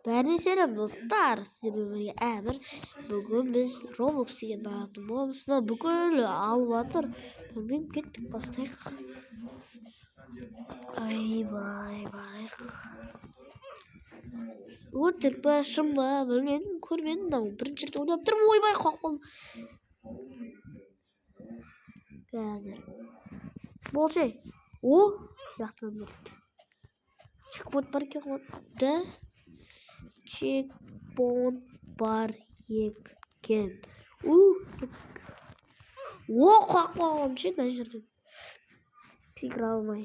Bәріне сәлем достар, сіздермен бірге Әмір. Бүгін біз Roblox деген атым болмысына бүкіл алып жатыр. Білмеймін, кеттік, бастайық. Айбай барайық. Өтірік па, шын ба, білмедім, көрмедім. Бірінші рет ойнап тұрмын, ойбай қоқ болдым. Қазір болшай. О, жақтан бұрды. Чекпоинт бар екен ғой. Да? Чекпоинт бар екен. О, қоқ болғым ше, мына жерден. Секіре алмай.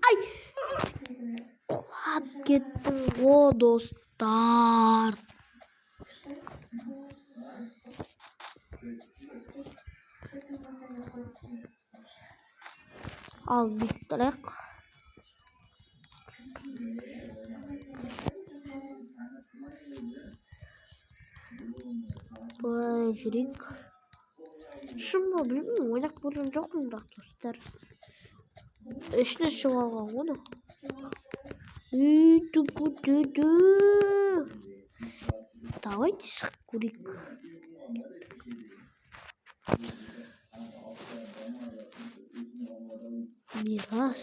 Ай! Құлап кеттім ғой, достар. Ал биттірек. Былай жүрейік. Шын ба, білмеймін, ойнақ көрген жоқпын, бірақ достар. Ішіне шығып алған оны. Давайте шығып көрейік. Мирас.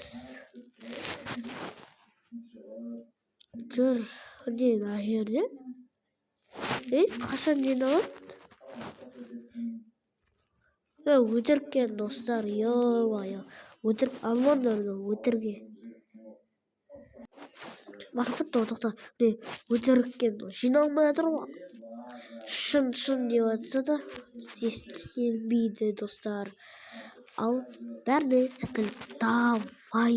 Жүр, не мына жерде? Қашан жиналады? Өтіріккен достар, өтірік алмаңдар, өтірге. Бақытып тоқта, өтіріккен жиналмай жатыр ғой. Шын деп жатса да, сенбейді достар. Ал бәріне сәттілік. Давай.